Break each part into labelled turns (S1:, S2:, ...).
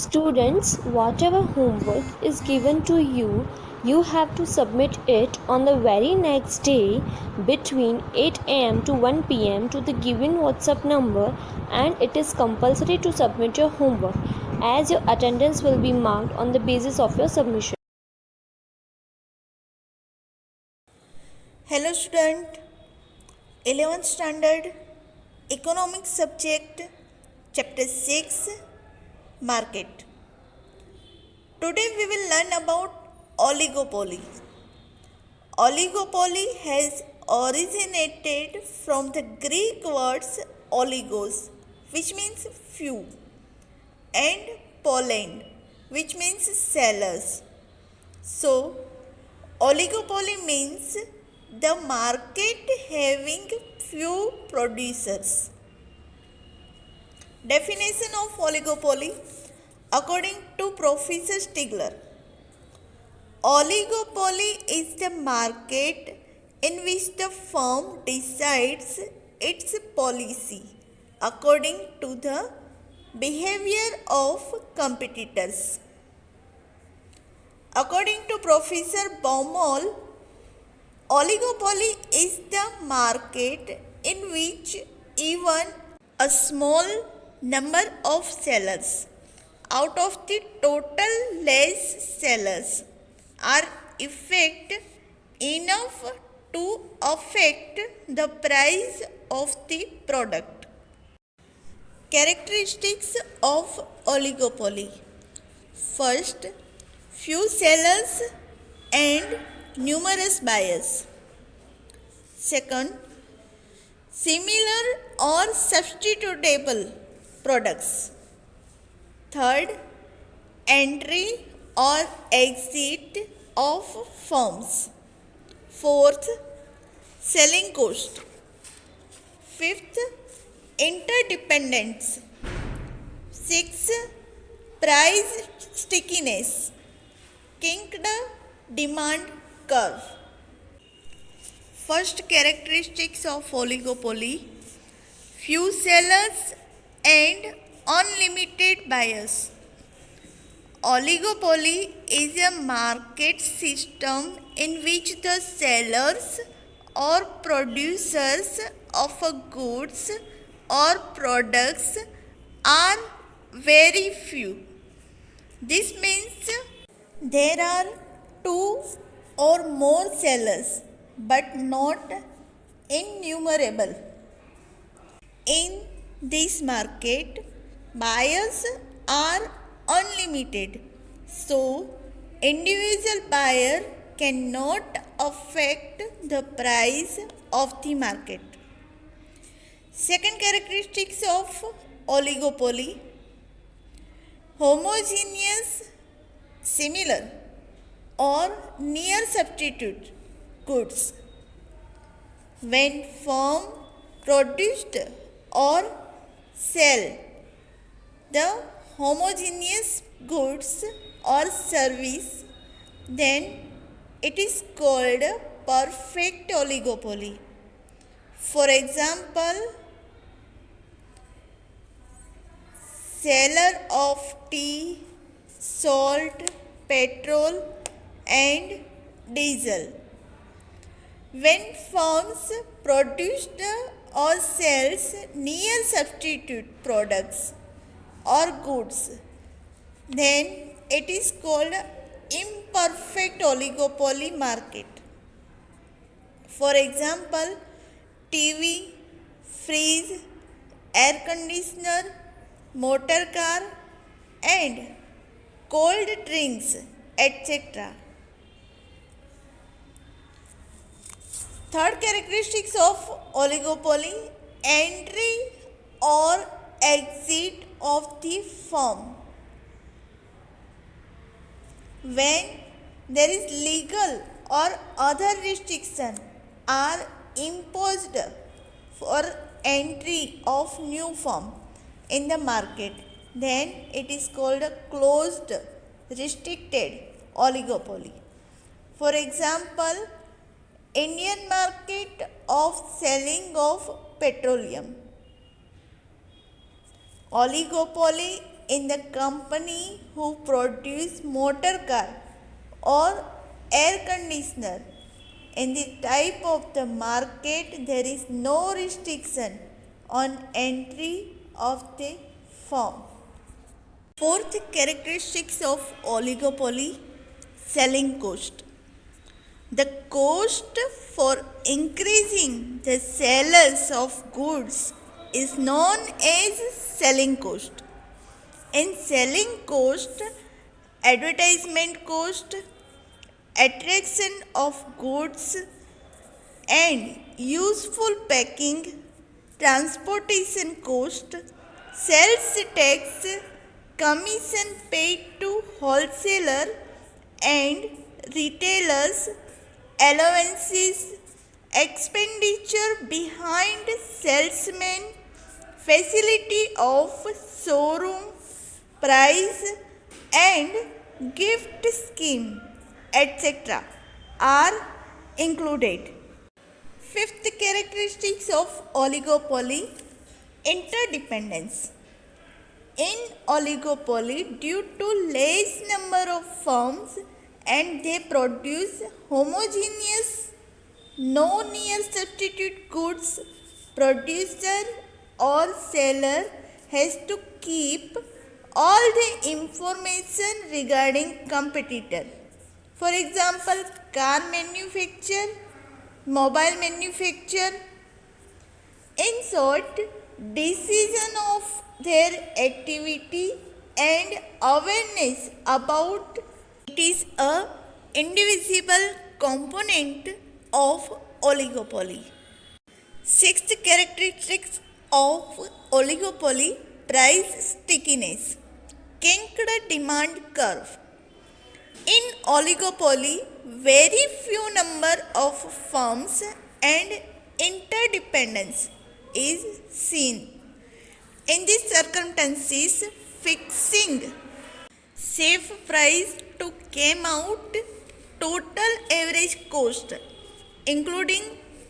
S1: Students, whatever homework is given to you, you have to submit it on the very next day between 8 am to 1 pm to the given WhatsApp number, and it is compulsory to submit your homework as your attendance will be marked on the basis of your submission.
S2: Hello student, 11th standard economics subject chapter 6 market. Today we will learn about oligopoly. Oligopoly has originated from the Greek words oligos, which means few, and pollen, which means sellers. So oligopoly means the market having few producers. Definition of oligopoly according to Professor Stigler. Oligopoly is the market in which the firm decides its policy according to the behavior of competitors. According to Professor Baumol, oligopoly is the market in which even a small number of sellers out of the total less sellers are enough to affect the price of the product. Characteristics of oligopoly. First, few sellers and numerous buyers. Second, similar or substitutable products. Third, entry or exit of firms. Fourth, selling cost. Fifth, interdependence. Sixth, price stickiness. Kinked demand curve. First characteristics of oligopoly: few sellers and unlimited buyers. Oligopoly is a market system in which the sellers or producers of goods or products are very few. This means there are two or more sellers, but not innumerable. In this market, buyers are unlimited, so individual buyer cannot affect the price of the market. Second characteristics of oligopoly: homogeneous, similar or near substitute goods. When firm produced or sell the homogeneous goods or service, then it is called perfect oligopoly. For example, seller of tea, salt, petrol and diesel. When firms produced or sells near substitute products or goods, then it is called imperfect oligopoly market. For example, TV, fridge, air conditioner, motor car and cold drinks, etc. Third characteristics of oligopoly: entry or exit of the firm. When there is legal or other restriction are imposed for entry of new firm in the market, then it is called a closed restricted oligopoly. For example, Indian market of selling of petroleum. Oligopoly in the company who produce motor car or air conditioner. In the type of the market, there is no restriction on entry of the firm. Fourth characteristics of oligopoly, selling cost. The cost for increasing the sellers of goods is known as selling cost. In selling cost, advertisement cost, attraction of goods and useful packing, transportation cost, sales tax, commission paid to wholesaler and retailers, allowances, expenditure behind salesmen, facility of showroom, price and gift scheme, etc. are included. Fifth characteristics of oligopoly, interdependence. In oligopoly, due to less number of firms and they produce homogeneous, no near substitute goods, producer or seller has to keep all the information regarding competitor. For example, car manufacturer, mobile manufacturer. In short, decision of their activity and awareness about it is a indivisible component of oligopoly. Sixth characteristics of oligopoly, price stickiness, kinked demand curve. In oligopoly, very few number of firms and interdependence is seen. In these circumstances, fixing safe price to came out total average cost, including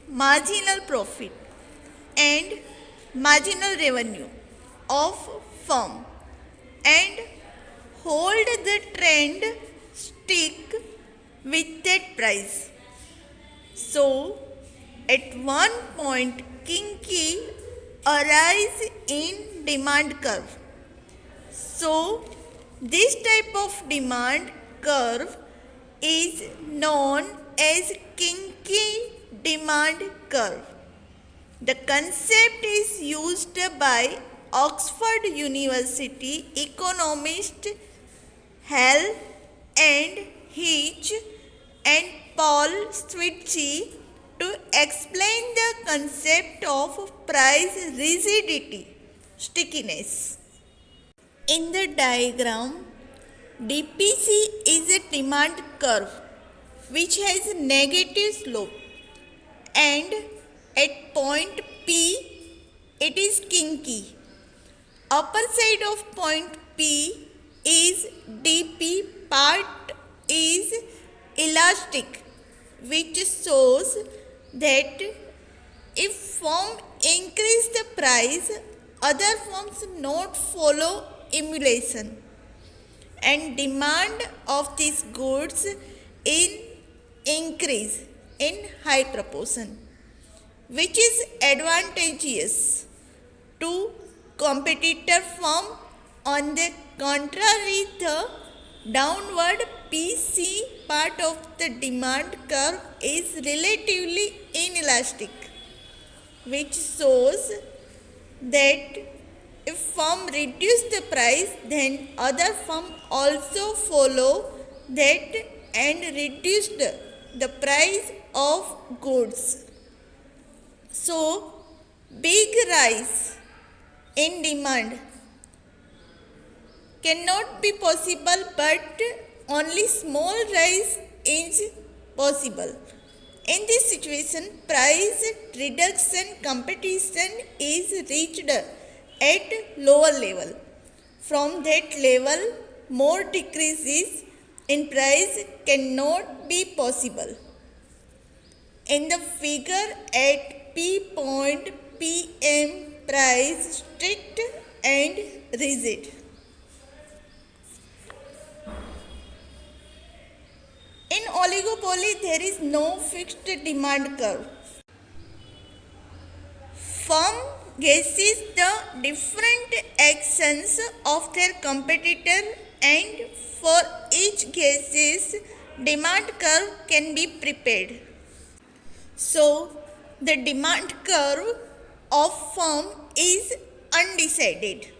S2: marginal profit and marginal revenue of firm, and hold the trend stick with that price. So, at one point, kinky arise in demand curve. So, this type of demand curve is known as kinky demand curve. The concept is used by Oxford University economist Hall and Hitch and Paul Switchy to explain the concept of price rigidity, stickiness. In the diagram, DPC is a demand curve which has negative slope, and at point P it is kinky. Upper side of point P is DP, part is elastic, which shows that if firm increase the price, other firms not follow emulation, and demand of these goods in increase in high proportion, which is advantageous to competitor firm. On the contrary, the downward PC part of the demand curve is relatively inelastic, which shows that if firm reduce the price, then other firm also follow that and reduce the price of goods. So, big rise in demand cannot be possible, but only small rise is possible. In this situation, price reduction competition is reached at lower level. From that level, more decreases in price cannot be possible. In the figure at P point PM, price strict and rigid. Usually there is no fixed demand curve. Firm guesses the different actions of their competitor, and for each guesses demand curve can be prepared. So the demand curve of firm is undecided.